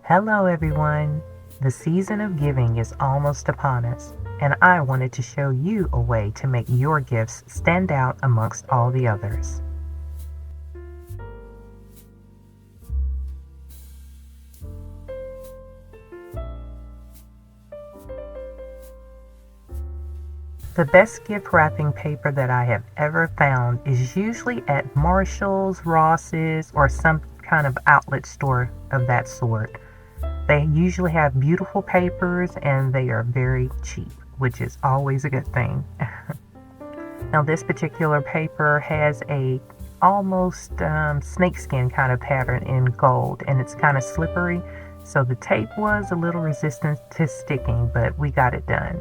Hello, everyone. The season of giving is almost upon us, and I wanted to show you a way to make your gifts stand out amongst all the others. The best gift wrapping paper that I have ever found is usually at Marshall's, Ross's, or some kind of outlet store of that sort. They usually have beautiful papers and they are very cheap, which is always a good thing. Now this particular paper has a almost snakeskin kind of pattern in gold, and it's kind of slippery, so the tape was a little resistant to sticking, but we got it done.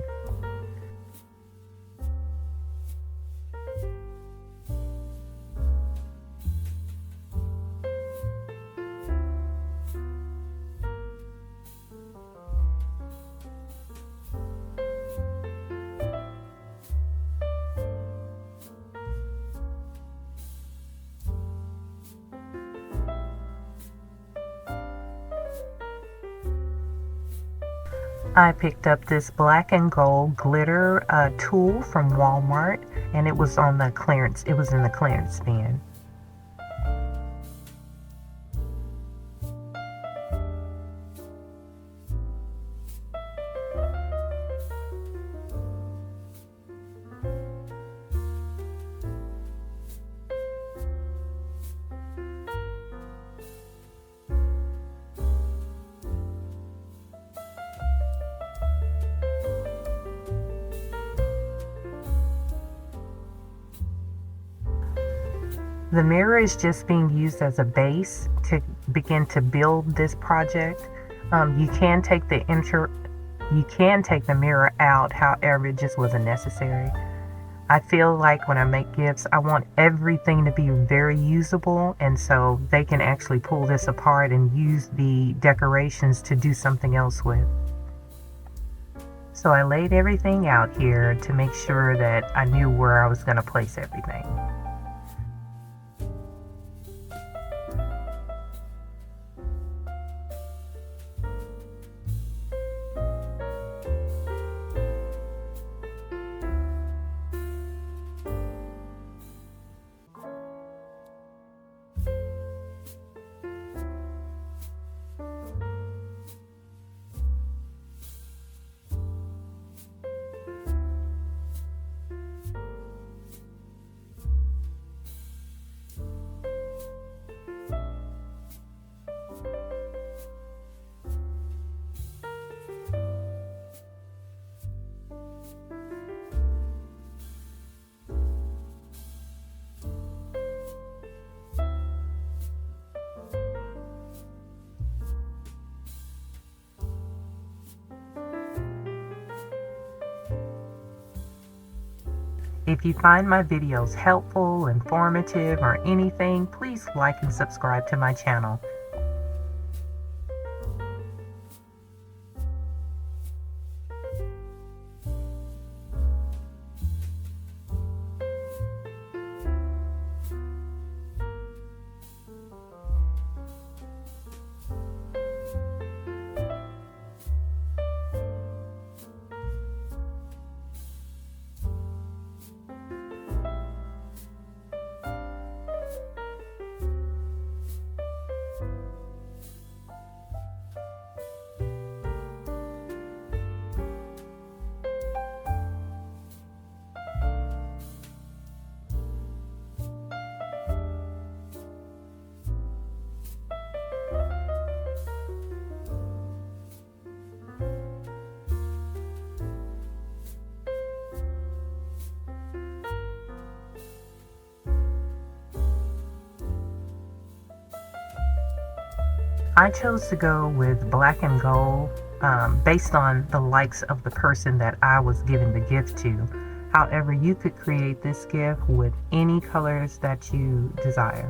I picked up this black and gold glitter tool from Walmart, and it was on the clearance. It was in the clearance bin. The mirror is just being used as a base to begin to build this project. You can take the mirror out, however, it just wasn't necessary. I feel like when I make gifts, I want everything to be very usable, and so they can actually pull this apart and use the decorations to do something else with. So I laid everything out here to make sure that I knew where I was going to place everything. If you find my videos helpful, informative, or anything, please like and subscribe to my channel. I chose to go with black and gold based on the likes of the person that I was giving the gift to. However, you could create this gift with any colors that you desire.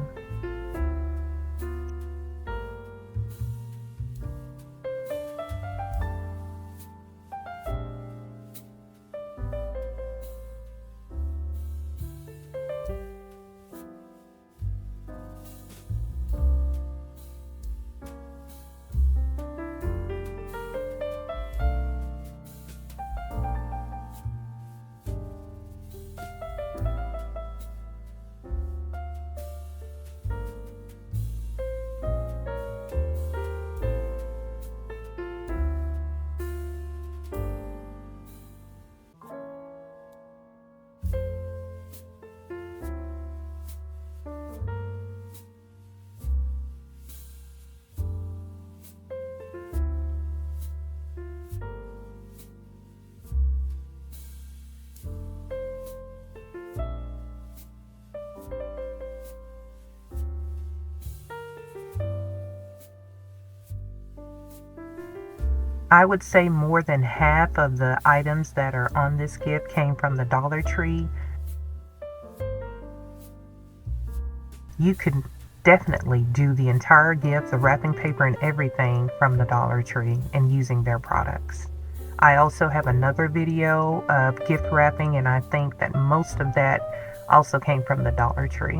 I would say more than half of the items that are on this gift came from the Dollar Tree. You could definitely do the entire gift, the wrapping paper and everything from the Dollar Tree and using their products. I also have another video of gift wrapping, and I think that most of that also came from the Dollar Tree.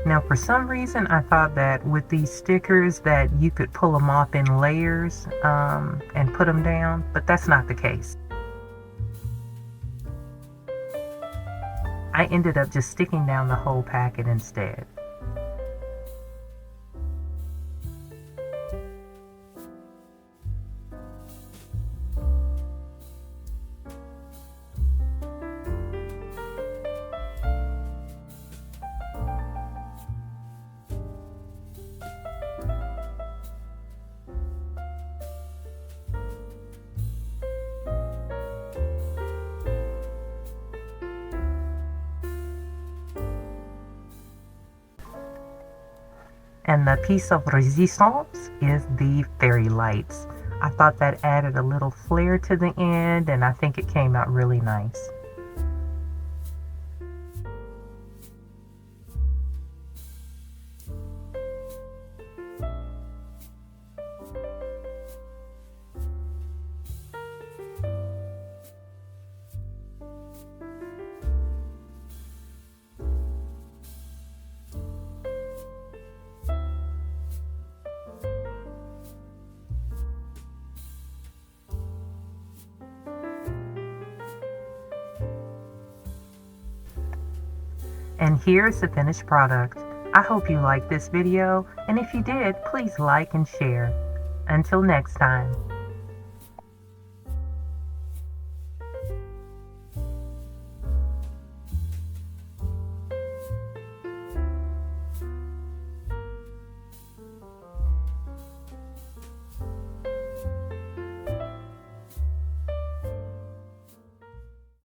Now, for some reason, I thought that with these stickers that you could pull them off in layers and put them down, but that's not the case. I ended up just sticking down the whole packet instead. And the piece of resistance is the fairy lights. I thought that added a little flair to the end, and I think it came out really nice. And here's the finished product. I hope you liked this video, and if you did, please like and share. Until next time.